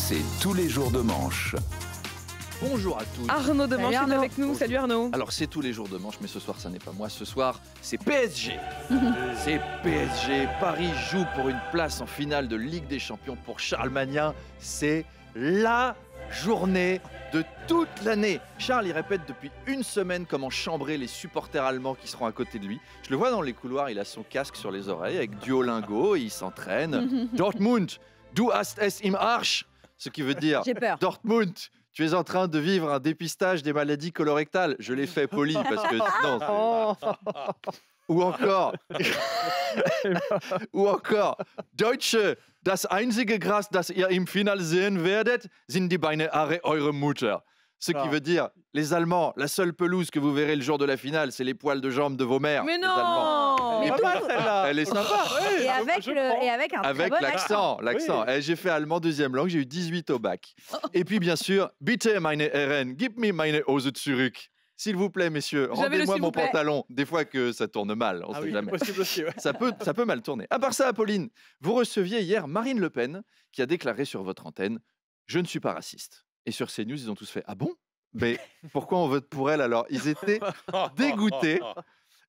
C'est tous les jours de manche. Bonjour à tous. Arnaud Demanche est avec nous. Bonjour. Salut Arnaud. Alors c'est tous les jours de manche, mais ce soir ça n'est pas moi. Ce soir c'est PSG. C'est PSG. Paris joue pour une place en finale de Ligue des Champions pour Charles Magnin. C'est la journée de toute l'année. Charles, il répète depuis une semaine comment chambrer les supporters allemands qui seront à côté de lui. Je le vois dans les couloirs, il a son casque sur les oreilles avec Duolingo et il s'entraîne. Dortmund, du hast es im Arsch. Ce qui veut dire J'ai peur. Dortmund, tu es en train de vivre un dépistage des maladies colorectales. Je l'ai fait poli parce que sinon. Ou encore, Deutsche, das einzige Gras, das ihr im Finale sehen werdet, sind die Beine eurer Mutter. Ce qui veut dire, les Allemands, la seule pelouse que vous verrez le jour de la finale, c'est les poils de jambes de vos mères. Mais les Allemands. non. Mais Elle est sympa. Et avec un très Avec bon l'accent. J'ai fait allemand deuxième langue, j'ai eu 18 au bac. Et puis bien sûr, bitte meine Herren, gib mir meine Hose zurück. S'il vous plaît, messieurs, J'avais le rendez-moi s'il mon vous plaît. pantalon. Des fois que ça tourne mal, on sait jamais. Possible aussi, ouais. Ça peut mal tourner. À part ça, Apolline, vous receviez hier Marine Le Pen qui a déclaré sur votre antenne « Je ne suis pas raciste ». Et sur CNews, ils ont tous fait « Ah bon ? Mais pourquoi on vote pour elle alors ?» Ils étaient dégoûtés.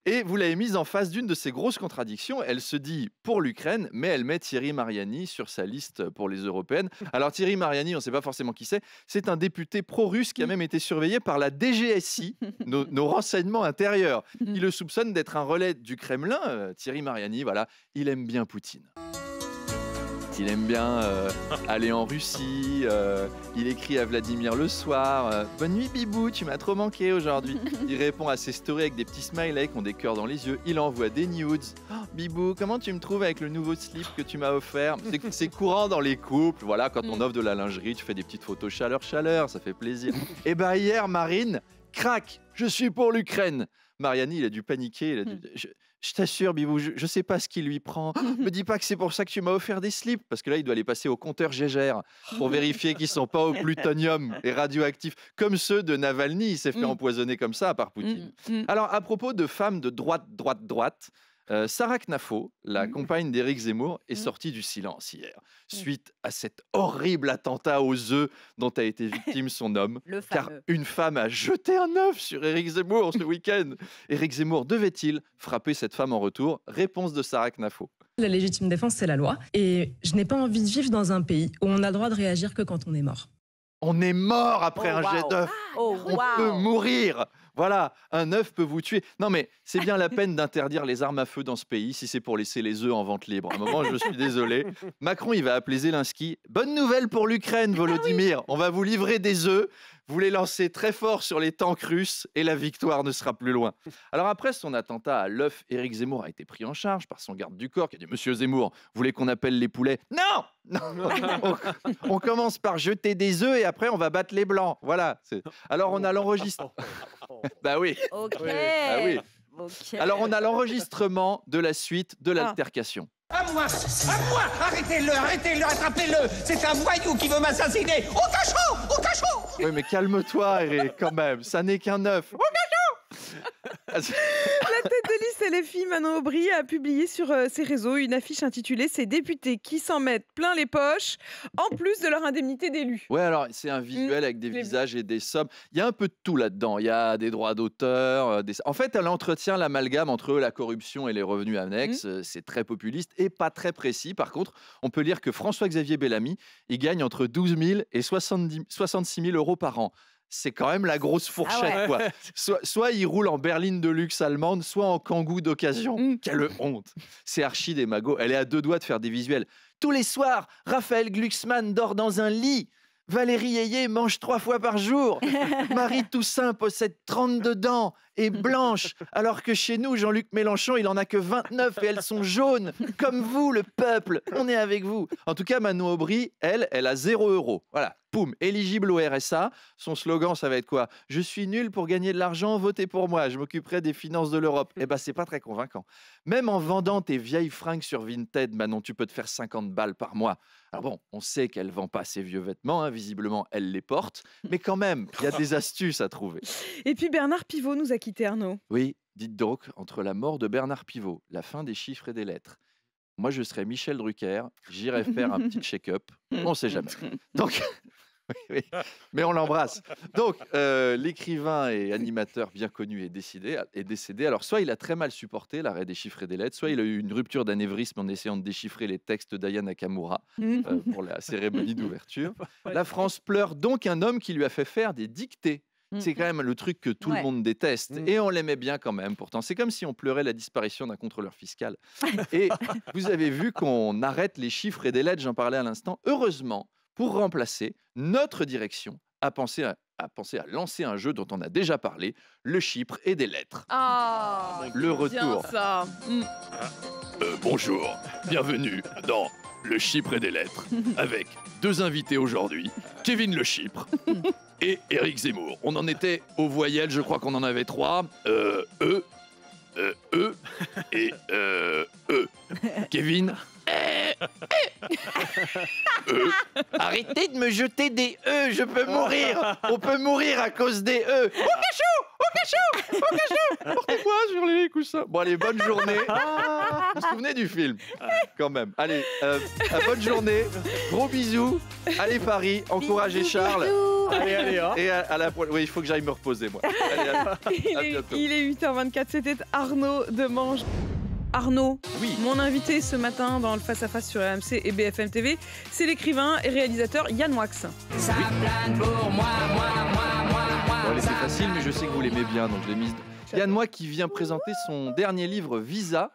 Et vous l'avez mise en face d'une de ces grosses contradictions. Elle se dit pour l'Ukraine, mais elle met Thierry Mariani sur sa liste pour les européennes. Alors Thierry Mariani, on ne sait pas forcément qui c'est. C'est un député pro-russe qui a même été surveillé par la DGSI, nos renseignements intérieurs. Il le soupçonne d'être un relais du Kremlin. Thierry Mariani, voilà, il aime bien Poutine. Il aime bien aller en Russie, il écrit à Vladimir le soir Bonne nuit Bibou, tu m'as trop manqué aujourd'hui. Il répond à ses stories avec des petits smileys qui ont des cœurs dans les yeux. Il envoie des nudes. Oh, Bibou, comment tu me trouves avec le nouveau slip que tu m'as offert? C'est courant dans les couples. Voilà, quand on offre de la lingerie, tu fais des petites photos chaleur, ça fait plaisir. Et bah hier, Marine, crac, je suis pour l'Ukraine. Mariani, il a dû paniquer. Il a dû, je t'assure, Bibou, je sais pas ce qui lui prend. Me dis pas que c'est pour ça que tu m'as offert des slips. Parce que là, il doit aller passer au compteur Gégère pour vérifier qu'ils sont pas au plutonium et radioactifs. Comme ceux de Navalny, il s'est fait empoisonner comme ça par Poutine. Alors, à propos de femmes de droite, Sarah Knafo, la compagne d'Éric Zemmour, est sortie du silence hier, suite à cet horrible attentat aux œufs dont a été victime son homme. Car une femme a jeté un œuf sur Éric Zemmour ce week-end. Éric Zemmour devait-il frapper cette femme en retour? Réponse de Sarah Knafo. La légitime défense, c'est la loi. Et je n'ai pas envie de vivre dans un pays où on a le droit de réagir que quand on est mort. On est mort après un jet d'œuf. On peut mourir. Voilà, un œuf peut vous tuer. Non mais c'est bien la peine d'interdire les armes à feu dans ce pays si c'est pour laisser les œufs en vente libre. À un moment, je suis désolé. Macron, il va appeler Zelensky. Bonne nouvelle pour l'Ukraine, Volodymyr. On va vous livrer des œufs. Vous les lancez très fort sur les tanks russes et la victoire ne sera plus loin. Alors après son attentat à l'œuf, Éric Zemmour a été pris en charge par son garde du corps qui a dit « Monsieur Zemmour, vous voulez qu'on appelle les poulets ?» Non, on commence par jeter des œufs et après on va battre les blancs. Voilà. Alors on a l'enregistrement. Bah oui. Ok. Ah oui. Ok. Alors on a l'enregistrement de la suite de l'altercation. À moi! Arrêtez-le, attrapez-le! C'est un voyou qui veut m'assassiner! Au cachot! Au cachot! Oui, mais calme-toi, Eric, quand même. Ça n'est qu'un œuf. La tête de liste LFI, Manon Aubry, a publié sur ses réseaux une affiche intitulée « Ces députés qui s'en mettent plein les poches, en plus de leur indemnité d'élu ». Ouais, alors c'est un visuel avec des visages et des sommes. Il y a un peu de tout là-dedans. Il y a des droits d'auteur. En fait, elle entretient l'amalgame entre la corruption et les revenus annexes. C'est très populiste et pas très précis. Par contre, on peut lire que François-Xavier Bellamy, il gagne entre 12 000 et 66 000 euros par an. C'est quand même la grosse fourchette, quoi. Soit il roule en berline de luxe allemande, soit en Kangoo d'occasion. Quelle honte. C'est archi des magots. Elle est à deux doigts de faire des visuels. Tous les soirs, Raphaël Glucksmann dort dans un lit. Valérie Ayé mange 3 fois par jour. Marie Toussaint possède 32 dents et blanches, alors que chez nous, Jean-Luc Mélenchon, il en a que 29 et elles sont jaunes. Comme vous, le peuple, on est avec vous. En tout cas, Manon Aubry, elle a 0 €. Voilà, poum, éligible au RSA. Son slogan, ça va être quoi? Je suis nul pour gagner de l'argent, votez pour moi, je m'occuperai des finances de l'Europe. Eh ben, c'est pas très convaincant. Même en vendant tes vieilles fringues sur Vinted, Manon, tu peux te faire 50 balles par mois. Alors bon, on sait qu'elle vend pas ses vieux vêtements, hein, visiblement elle les porte, mais quand même, il y a des astuces à trouver. Et puis Bernard Pivot nous a quittés, Arnaud. Oui, dites donc, entre la mort de Bernard Pivot, la fin des chiffres et des lettres, moi je serais Michel Drucker, j'irais faire un petit check-up, on ne sait jamais. Donc, oui, mais on l'embrasse. Donc, l'écrivain et animateur bien connu est décédé. Alors, soit il a très mal supporté l'arrêt des chiffres et des lettres, soit il a eu une rupture d'anévrisme en essayant de déchiffrer les textes d'Aya Nakamura pour la cérémonie d'ouverture. La France pleure donc un homme qui lui a fait faire des dictées. C'est quand même le truc que tout le monde déteste. Et on l'aimait bien quand même, pourtant. C'est comme si on pleurait la disparition d'un contrôleur fiscal. Et vous avez vu qu'on arrête les chiffres et des lettres, j'en parlais à l'instant. Heureusement, pour remplacer, notre direction a pensé à lancer un jeu dont on a déjà parlé, le chiffre et des lettres. Le retour. Ça. Bonjour, bienvenue dans le chiffre et des lettres, avec 2 invités aujourd'hui, Kevin Le Chypre et Éric Zemmour. On en était aux voyelles, je crois qu'on en avait 3. Et Kevin. Arrêtez de me jeter des E, je peux mourir. On peut mourir à cause des E. Au cachot, portez-moi sur les coussins. Bon allez, bonne journée. Vous vous souvenez du film quand même. Allez, bonne journée, gros bisous. Allez Paris, encouragez Charles. Allez, hein. Et à la prochaine. Oui, il faut que j'aille me reposer moi. Allez, à bientôt. Il est 8h24, c'était Arnaud Demange. Arnaud, mon invité ce matin dans le face-à-face sur RMC et BFM TV, c'est l'écrivain et réalisateur Yann Moix. Ça plane pour moi. Bon, elle était facile, mais je sais que vous l'aimez bien, donc je l'ai mise. Yann Moix qui vient présenter son dernier livre Visa,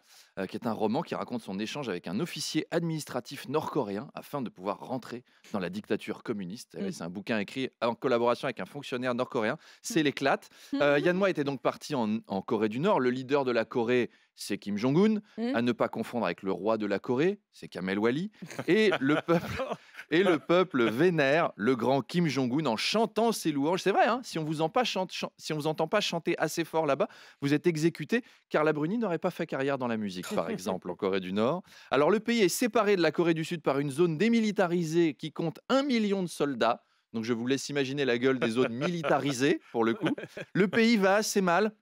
qui est un roman qui raconte son échange avec un officier administratif nord-coréen afin de pouvoir rentrer dans la dictature communiste. C'est un bouquin écrit en collaboration avec un fonctionnaire nord-coréen. C'est l'éclate. Yann Moix était donc parti en Corée du Nord. Le leader de la Corée, c'est Kim Jong-un, à ne pas confondre avec le roi de la Corée, c'est Kamel Wally. Et le peuple vénère le grand Kim Jong-un en chantant ses louanges. C'est vrai, hein, si on vous entend pas chanter assez fort là-bas, vous êtes exécuté. Carla Bruni n'aurait pas fait carrière dans la musique, par exemple, en Corée du Nord. Alors, le pays est séparé de la Corée du Sud par une zone démilitarisée qui compte 1 million de soldats. Donc, je vous laisse imaginer la gueule des zones militarisées, pour le coup. Le pays va assez mal.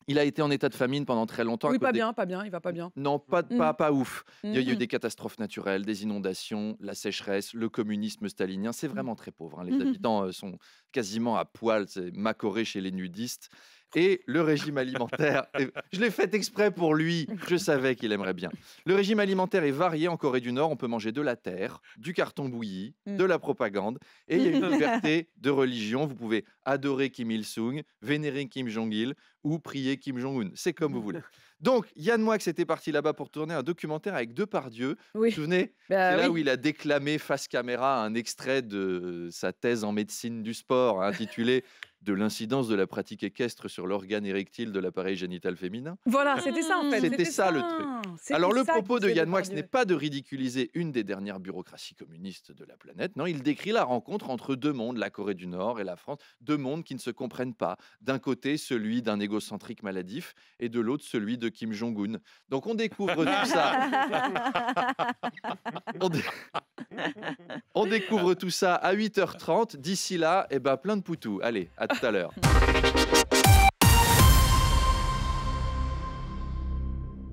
Il a été en état de famine pendant très longtemps. Oui, pas bien, il va pas bien. Non, pas ouf. Il y a eu des catastrophes naturelles, des inondations, la sécheresse, le communisme stalinien. C'est vraiment très pauvre. Les habitants sont quasiment à poil. C'est Macoré chez les nudistes. Et le régime alimentaire, je l'ai fait exprès pour lui, je savais qu'il aimerait bien. Le régime alimentaire est varié en Corée du Nord, on peut manger de la terre, du carton bouilli, de la propagande, et il y a une liberté de religion, vous pouvez adorer Kim Il-sung, vénérer Kim Jong-il ou prier Kim Jong-un, c'est comme vous voulez. Donc, Yann Moix était parti là-bas pour tourner un documentaire avec Depardieu. Vous vous souvenez ? C'est là où il a déclamé face caméra un extrait de sa thèse en médecine du sport intitulé « De l'incidence de la pratique équestre sur l'organe érectile de l'appareil génital féminin ». Voilà, c'était ça en fait. C'était ça le truc. Alors, le propos de Yann Moix n'est pas de ridiculiser une des dernières bureaucraties communistes de la planète. Non, il décrit la rencontre entre 2 mondes, la Corée du Nord et la France. 2 mondes qui ne se comprennent pas. D'un côté, celui d'un égocentrique maladif et de l'autre, celui de Kim Jong-un. Donc, on découvre tout ça. On découvre tout ça à 8h30. D'ici là, plein de poutous. Allez, à tout à l'heure.